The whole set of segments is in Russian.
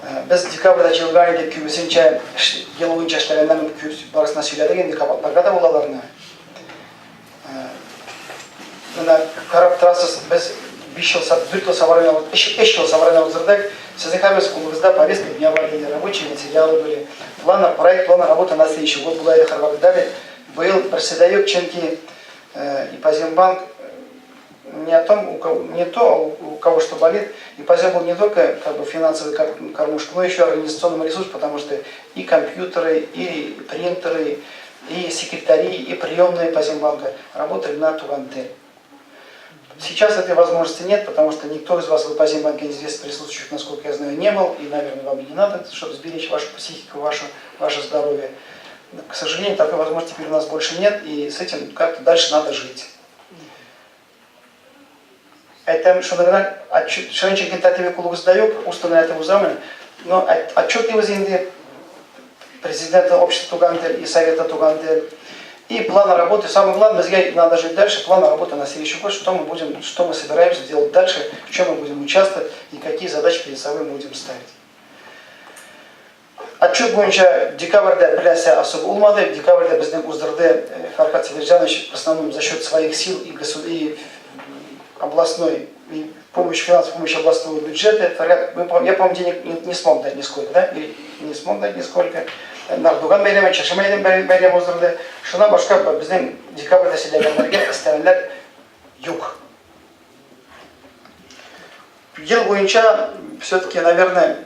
Biz dekabrda жылган деп күбісінше ел бойынша эшләгәннән барысына сөйләдек инде кабатларга да булаларны. Менә карап торасыз, без 4 ел собрание уздырдык. Сезнең һәммәс кулыгызда повестка дня были, рабочие материалы были, проект плана работы на следующий год була иде Хорватиядә. Быел председатель чөнки Ипазембанк не то, у кого что болит. Ипазем был не только финансовый кормушка, но еще организационный ресурс, потому что и компьютеры, и принтеры, и секретари, и приемные Ипазембанка работали на Туганте. Сейчас этой возможности нет, потому что никто из вас в Ипазембанке здесь присутствующих, насколько я знаю, не был, и, наверное, вам и не надо, чтобы сберечь вашу психику, ваше здоровье. К сожалению, такой возможности теперь у нас больше нет, и с этим как-то дальше надо жить. Это что, наверное, шанчик тентативе кулук сдаю, установить это узамы, но отчет его зинды президента общества Тугантель и совета Тугантель и плана работы. Самое главное, надо жить дальше, план работы на следующий год, что мы собираемся делать дальше, в чем мы будем участвовать и какие задачи перед собой мы будем ставить. Отчет бойынша декабрьда біляся особо улмады, декабрьда біздің уздырды Фархат Сабиржанович в основном за счет своих сил и областной и финансовой помощи областного бюджета. Я, по-моему, денег не смог дать нисколько, да? Или не смог дать нисколько. Нардуган бәйлеме, Чашимайден бәйлеме уздырды. Шына башка біздің декабрьда селегенлерге істәнлер юг. Ел бойынша все-таки, наверное,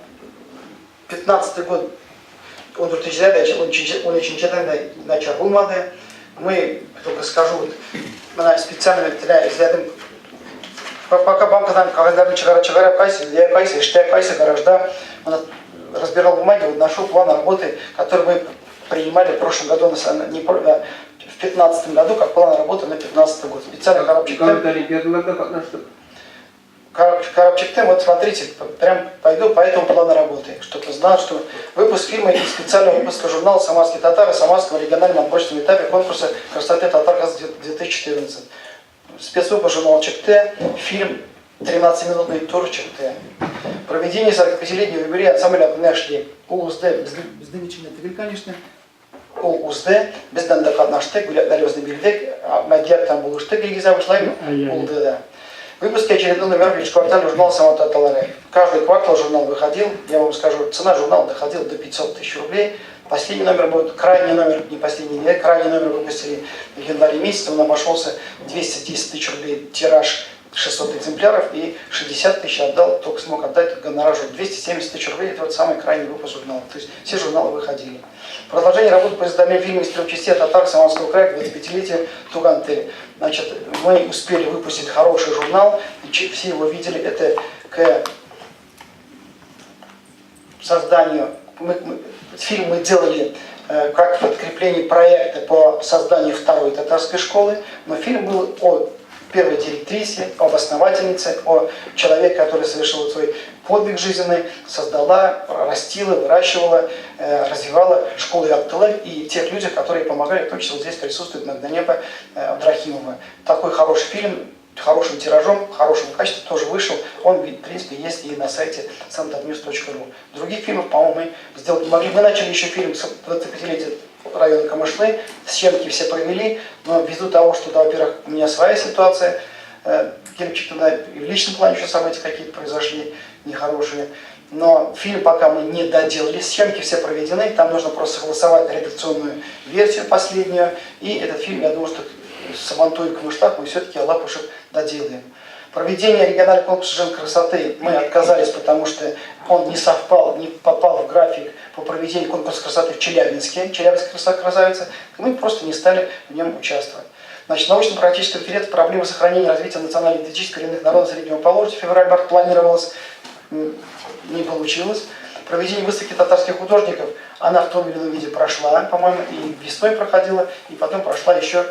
15-й год он тут очень начал булмады. Мы, только скажу, специально излядым, пока банкадан кагазларын чыгарып кайсы эштә, кайсы гаражда, разбирал бумаги, нашел план работы, который мы принимали в прошлом году, в 2015 году, как план работы на 2015 год. Специально Карабчиктем, вот смотрите, прям пойду по этому плану работы, чтобы знал, что выпуск фильма и специального выпуска журнала «Самарские татары» Самарского регионального отборочного этапе конкурса «Красоты Татар-2014». Спецвыпуск журнала «Чикте», фильм 13-минутный тур «Чикте». Проведение 45-летнего юбилея ансамбля «Нашли». УУЗД, бездымичный тігіл, конечно. УУЗД, бізден де қатнаштық, гүләтләрімізді білдік, мәдияттан болуштық, елгіза ұшлайым, УУЗД, да. Выпуски очередной номер в квартале журнала «Самар Татары». Каждый квартал журнал выходил, я вам скажу, цена журнала доходила до 500 тысяч рублей. Последний номер будет, крайний номер, не последний, нет, крайний номер выпустили в январе месяце, он обошелся 210 тысяч рублей тираж, 600 экземпляров, и 60 тысяч отдал, только смог отдать гонорар. 270 тысяч рублей, это вот самый крайний выпуск журнала. То есть все журналы выходили. Продолжение работы по изданию фильма из 3 частей «Татар Самарского края» к 25-летию Туганты. Значит, мы успели выпустить хороший журнал, все его видели, это к созданию, фильм мы делали как подкрепление проекта по созданию второй татарской школы, но фильм был о первой директрисе, об основательнице, о человеке, который совершил свой подвиг жизненный, создала, растила, выращивала, развивала школу Яптылы и тех людях, которые помогали, в том числе вот здесь присутствует Магданепа Абдрахимова. Такой хороший фильм, хорошим тиражом, хорошего качества тоже вышел. Он, в принципе, есть и на сайте santatnews.ru. Других фильмов, по-моему, мы сделать не могли. Мы начали еще фильм с 25-летия района Камышлы, съемки все провели, но ввиду того, что, во-первых, у меня своя ситуация, в личном плане еще события какие-то произошли нехорошие, но фильм пока мы не доделали, съемки все проведены, там нужно просто согласовать редакционную версию последнюю, и этот фильм, я думаю, что с Амантуей Камышлах мы все-таки Аллахушек доделаем. Проведение регионального конкурса «Женской красоты» мы отказались, потому что он не совпал, не попал в график по проведению конкурса красоты в Челябинске. Челябинская красавица. Мы просто не стали в нем участвовать. Значит, научно-практический конференция «Проблемы сохранения и развития национально-идентических коренных народов Среднего Поволжья» февраль-март планировалось, не получилось. Проведение выставки татарских художников, она в том или ином виде прошла, по-моему, и весной проходила, и потом прошла еще.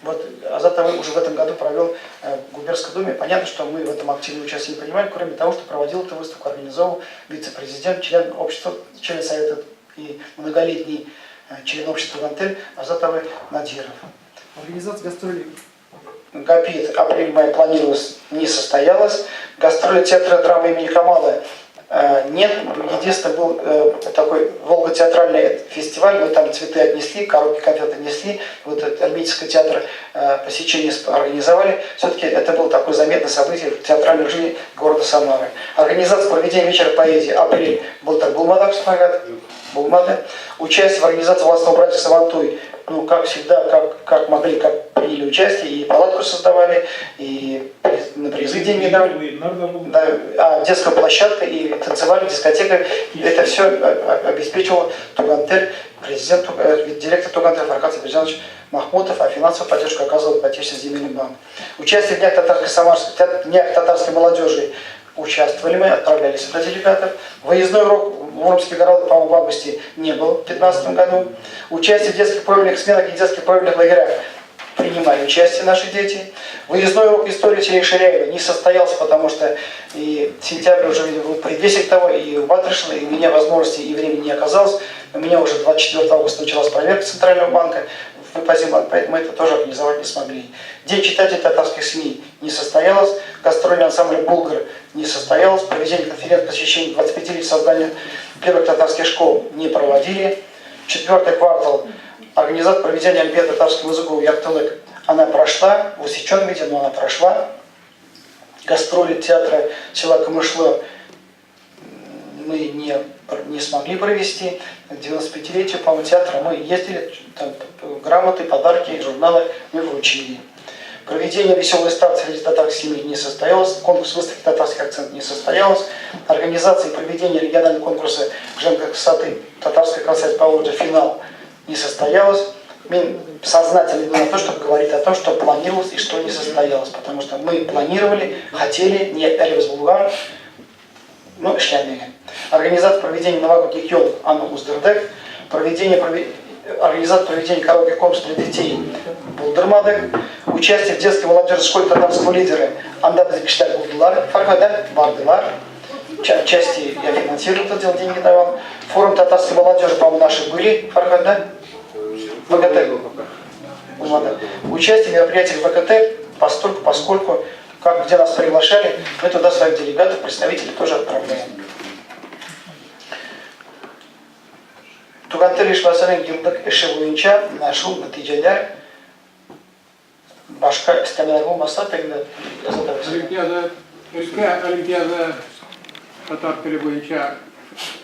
Вот Азат Авы уже в этом году провел в Губернской думе. Понятно, что мы в этом активное участие не принимали, кроме того, что проводил эту выставку, организовал вице-президент, член общества, член совета и многолетний член общества Гантель Азат Авы Надиров. Организация гастролей. ГАПИД апрель-май планировалась, не состоялась. Гастроли театра драмы имени Камала Нет, единственное, был такой Волго-театральный фестиваль, мы там цветы отнесли, коробки конфет отнесли, вот этот Альметьевский театр посещение организовали. Все-таки это было такое заметное событие в театральной жизни города Самары. Организация проведения вечера поэзии апрель был так Булмадак Смагат, Булмада. Участие в организации властного братья Савантуй, ну, как всегда, как могли, как приняли участие, и палатку создавали, и на призы деньги давали. Да, детская площадка, и танцевали, дискотека. Это все обеспечивал Тугантель, директор Тугантель Фархат Сабиржанович Махмутов, а финансовую поддержку оказывал Отечественный земельный банк. Участие в днях татарской молодежи участвовали мы, отправляли сюда делегатов. Выездной урок в Муромский город, по-моему, в августе не был в 2015 году. Участие в детских проявленных сменах и детских проявленных лагерях принимали участие наши дети. Выездной урок истории Сергея Ширяева не состоялся, потому что и сентябрь уже был предвестник того, и в Батрашино, и у меня возможности и времени не оказалось. У меня уже 24 августа началась проверка Центрального банка, поэтому мы это тоже организовать не смогли. День читателей татарских СМИ не состоялось, гастрольный ансамбль «Булгар» не состоялось, проведение конференции посвящения 25-летию создания первых татарских школ не проводили. Четвертый квартал организация проведения олимпиады татарского языка Яктылык, она прошла, в усеченном виде, но она прошла. Гастроли театра села Камышло мы не смогли провести. К 95-летию, по-моему, театра мы ездили, там, грамоты, подарки, журналы мы вручили. Проведение веселой ставки среди татарских семей не состоялось, конкурс выставки «Татарский акцент» не состоялось, организация и проведение регионального конкурса «Женской красоты» татарской красоты Поволжья финал не состоялось. Мы сознательно идем на то, чтобы говорить о том, что планировалось и что не состоялось, потому что мы планировали, хотели, не Эльвис Булгар, но шляпники. Организация проведения новогодних елок Анна Уздердек, организация проведения коротких конкурсов для детей Булдермадек, участие в детской молодежной школе татарского лидера Андаб Зикшталь Булдылар, Фархада, Бардылар. Части я финансировал это дело, деньги давал. Форум татарской молодежи, по-моему, наши были, Фархада, ВКТ. Участие в мероприятиях ВКТ, поскольку где нас приглашали, мы туда своих делегатов, представителей тоже отправляем. Тугантель Ишвасарен Гилдак Эшевуинча нашел натиджалар башка истемелеру масатегне Олимпиада, Олимпиада татар теле боюнча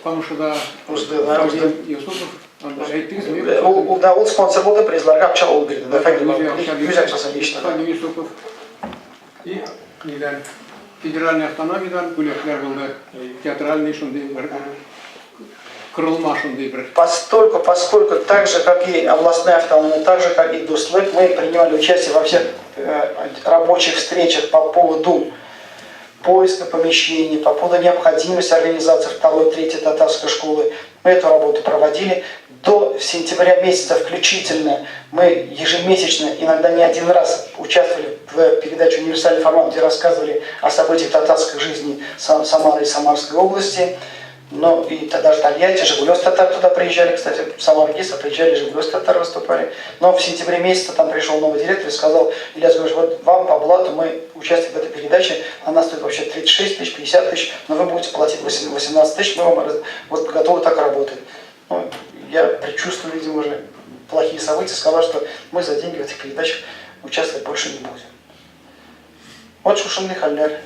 Камышыда Юсупов ол спонсор болды, призларға ақша ол берді. Өз ақшасын ешті. Юсупов и федеральный автономиядан бүлектер болды. Театральный шундай бір крылма шундай бір. Поскольку так же, как и областная автономия, так же, как и Дуслык, мы принимали участие во всех рабочих встречах по поводу поиска помещений, по поводу необходимости организации второй, третьей татарской школы. Мы эту работу проводили. До сентября месяца включительно мы ежемесячно, иногда не один раз, участвовали в передаче «Универсальный формат», где рассказывали о событиях татарской жизни Самары и Самарской области. Но и даже Тольятти, Жигулевский татар туда приезжали, кстати, в Самару приезжали, Жигулевский татар выступали. Но в сентябре месяце там пришел новый директор и сказал: Илья Георгиевич, вот вам по блату мы участвуем в этой передаче, она стоит вообще 36 тысяч, 50 тысяч, но вы будете платить 18 тысяч, мы вам вот готовы так работать. Ну, я предчувствую, видимо, уже плохие события, сказал, что мы за деньги в этих передачах участвовать больше не будем. Вот шушынный халляр.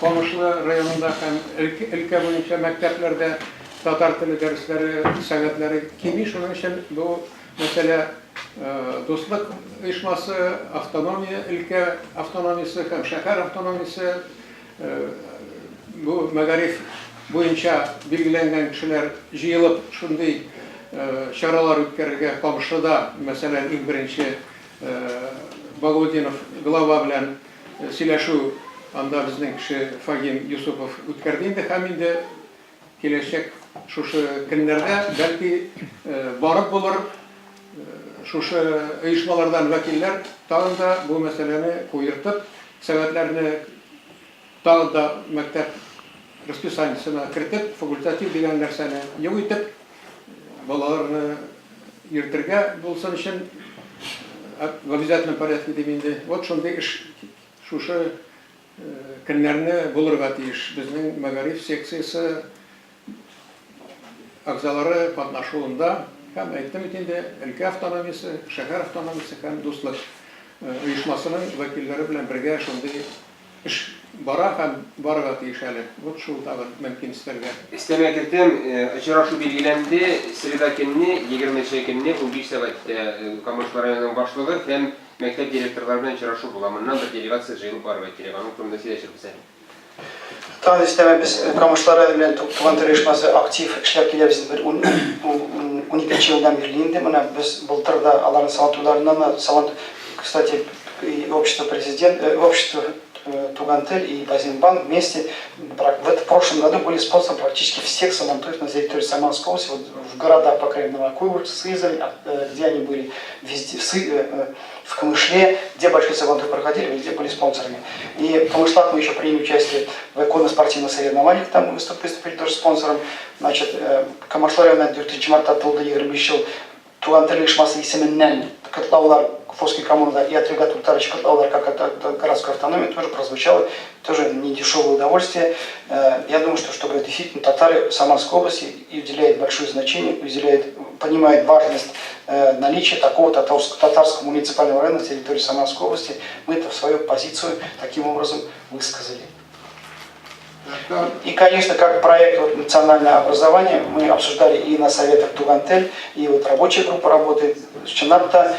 Камышлы районында һәм өлкә буенча мәктәпләрдә татар теле дәресләре, сәгатьләре кими, шуның өчен бу мәсьәлә дуслык оешмасы, автономия, өлкә автономиясе һәм шәһәр автономиясе, бу мәгариф буенча билгеләнгән кешеләр җыелып шундый чаралар үткәрергә Камышлыда, мәсәлән, иң беренче Багаудинов глава белән сөйләшү анда безнең кеше Фагим Юсупов үткәрде инде, һәм инде киләчәк шушы көннәрдә бәлки барып булыр шушы оешмалардан вәкилләр тагын да бу мәсьәләне куертып, сәгатьләрне тагын да мәктәп расписаниесына кертеп, факультатив дигән нәрсәне юк итеп, балаларны йөртергә булсын өчен в обязательном порядке дип инде. Вот шундый эш шушы көннәрне булырга тиеш. Безнең мәгариф секциясе агзалары катнашуында һәм әйттем бит инде өлкә автономиясе, шәһәр автономиясе һәм дуслык оешмасының вәкилләре белән бергә шундый эш бара һәм барырга тиеш әле. Вот шул тагын мөмкин истәргә. İstemeye girdim, açıraşı bilgilendi, sırada kendini 20 kendini 15 saatte Kamışları'nın başlığı hem mektep direktörlerinden açıraşı bulamından bir delegasyon jeyilip var ve telefonun kurumda sileşir bize. Tabii isteme biz kamışlara bilen tuğan törüşmesi aktif işler kelebizin bir 12 yıldan birliğinde. Mana biz bultırda alanın salantılarından kстати, общество президент, общество Тугантель и Базинбанк вместе в прошлом году были спонсором практически всех сабантуев на территории Самарской области, вот в городах, по крайней мере, Новокуйбышев, Сызрань, где они были, везде, в Камышле, где большие сабантуи проходили, везде были спонсорами. И в Камышлах мы еще приняли участие в конно-спортивных соревнованиях, там мы выступили тоже спонсором. Значит, Камышлар районunda 4 Mart'ta atıldı 25 yıl Тугантель uyuşması isiminden Котлаулар Форской коммуны и отрегат Утарыч Котлаулар как городскую автономию тоже прозвучало, тоже не дешевое удовольствие. Я думаю, что чтобы действительно татары Самарской области уделяют большое значение, понимают важность наличия такого татарского муниципального района на территории Самарской области, мы это в свою позицию таким образом высказали. И, конечно, как проект национальное образование мы обсуждали и на советах Тугантель, и вот рабочая группа работает. Ченатта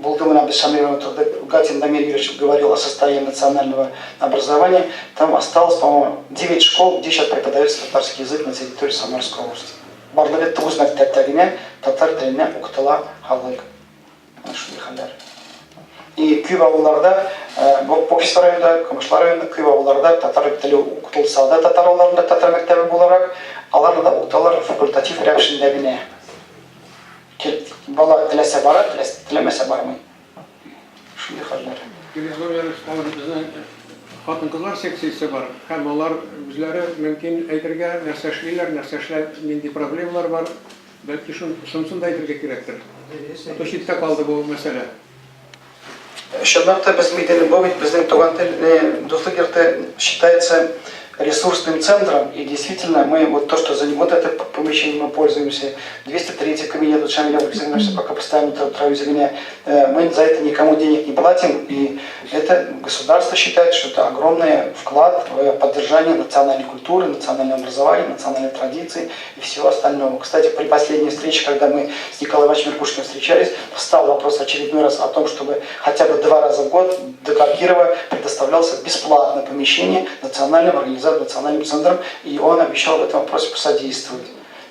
Булдымын Абдешамировна Гатин Дамир Юрьевич говорил о состоянии национального образования. Там осталось, по-моему, 9 школ, где сейчас преподается татарский язык на территории Самарской области. Барлығы 9 мектептегіне татар тіліне оқытыла халык. И көп ауылдарда, Бокис районында, Камышлар районында, көп ауылдарда татар тілі оқытылса да татар ауылдарында татар мектебі боларақ, аларда оқыталар факультатив рәвішіндегіне. Бала тілесе бара, тілемесе бармай. Шундай хәлләр. Безнең хатын-кызлар секциясе бар. Һәм алар үзләре мөмкин әйтергә нәрсә эшлиләр, нәрсә эшләп, нинди проблемалар бар. Бәлки шунысын да әйтергә кирәктер. То читтә калды бу мәсьәлә. Шаннарта безмидельный бовить, безден Тугантель Дуслыгерте считается ресурсным центром, и действительно мы вот то, что за вот это помещение мы пользуемся, 203 кабинет, вот Шамиля Ваксинович пока постоянно траву зеленя, мы за это никому денег не платим, и это государство считает, что это огромный вклад в поддержание национальной культуры, национального образования, национальной традиции и всего остального. Кстати, при последней встрече, когда мы с Николаем Ивановичем Меркушкиным встречались, встал вопрос очередной раз о том, чтобы хотя бы 2 раза в год до Кирова предоставлялся бесплатное помещение национальным организациям, национальным центром, и он обещал в этом вопросе посодействовать.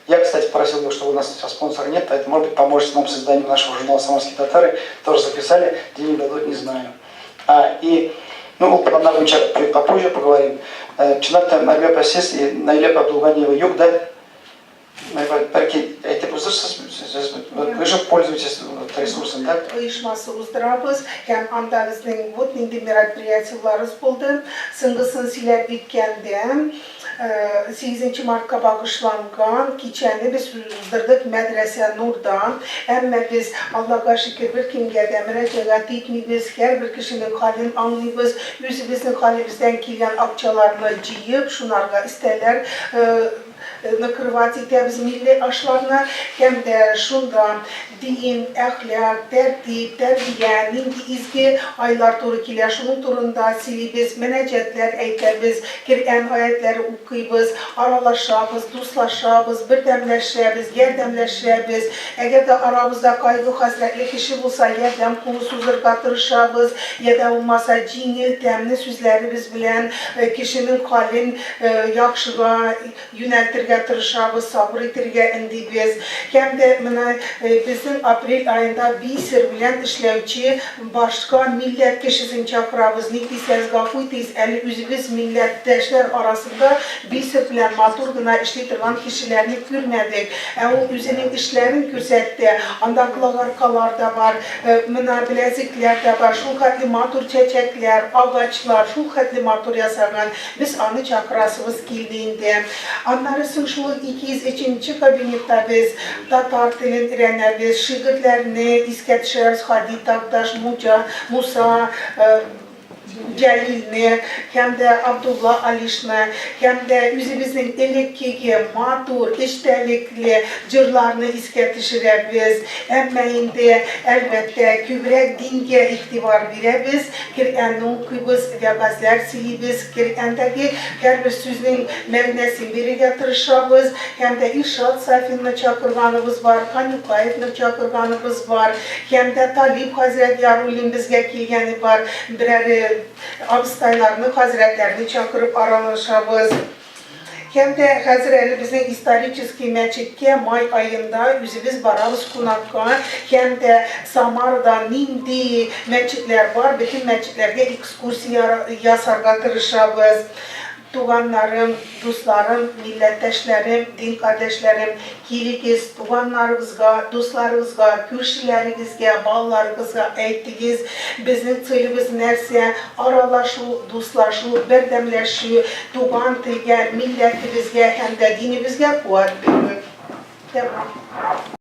Я, кстати, просил его, чтобы у нас сейчас спонсора нет, поэтому, может быть, поможет нам созданием нашего журнала «Самарские татары». Тоже записали, денег дадут, не знаю. Планарный чуть попозже поговорим. Чината Нарбе Пасес и Найлеп Абдулганиева Юг, да? Вы же пользуетесь ресурсом, да? Uyuşması uzdırabız, hem andağızın bu nindi merappriyatçılarız buldu. Sıngısın siler bitkende, 8 Mart'a bağışlangan, keçəni biz uzdırdık medrese Nur'dan. Ama biz Allah'a şükür bir kimgədə müracaat etməyimiz, hər bir kişinin halini anlayırız, özümüzün halimizden gelen akçalarını ciyip, şunlarga isterler, nakırvat etəbiz milli aşlarına, hem de şundan din, əxlaq, tərtib, tərbiyə, nindi izgi aylar doğru kiler, şunun turunda silibiz, münəcətlər eytəbiz, Qur'an ayetləri okuyubuz, aralaşabız, dostlaşabız, birdəmləşəbiz, yerdəmləşəbiz. Əgər də aramızda qayğı xəsrətli kişi olsa, yerdəm konusuzdur qatırışabız, ya da olmasa cinil, təmli sözləri biz bilən kişinin qalin yaxşığa yönəltirgə tırışabız, sabır etirgə indi biz. Həm də bizim aprel ayında bir bilən işləvçi başqa millət kişisini çakırabız. Nitisiz, qafuytiz, əli üzümüz millətdəşlər arasında bir bilən maturduna işlətirən kişilərini görmədik. O özünün işlərini göstərdi. Andaqlar arkalarda var, biləziklər də var, şul xətli matur çəçəklər, ağaçlar, şul xətli matur yasağın. Biz anı çakırasımız geldiğinde. Anlarısın şu 203. kabinette biz Tatar dilin öğrenəbiz, şiirlərini diskət şəhəriz, Xadi Taqdaş, Musa, Celilni, hem de Abdullah Alişni, hem de üzümüzün elekkigi, matur, iştelikli cırlarını isketişirebiz. Emmeyinde elbette kübrek dinge ihtivar birebiz. Kir'enun kıbız ve gazler silibiz. Kir'endeki her bir sözün mevnesini biri getirişabız. Hem de İrşad sayfını çakırganımız var, Kanukayet'ini çakırganımız var. Hem de Talip Hazret Yarul'in bizge kilgeni var. Birer abistaylarını, hazretlerini çakırıp aralaşabız. Hem de hazır bizim historiический meçikke may ayında yüzümüz barabız kunakka. Hem de Samar'da nindi meçitler var. Bütün meçitlerge ekskursiya yasarga tırışabız. Tuğanlarım, dostlarım, milletteşlerim, din kardeşlerim, kiligiz, tuğanlarımızga, dostlarımızga, kürşilerimizge, bağlarımızga eyttigiz. Bizim çölümüz nerse aralaşu, dostlaşu, berdemleşu, tuğan tige, milletimizge hem de dinimizge kuvvet verir. Devam.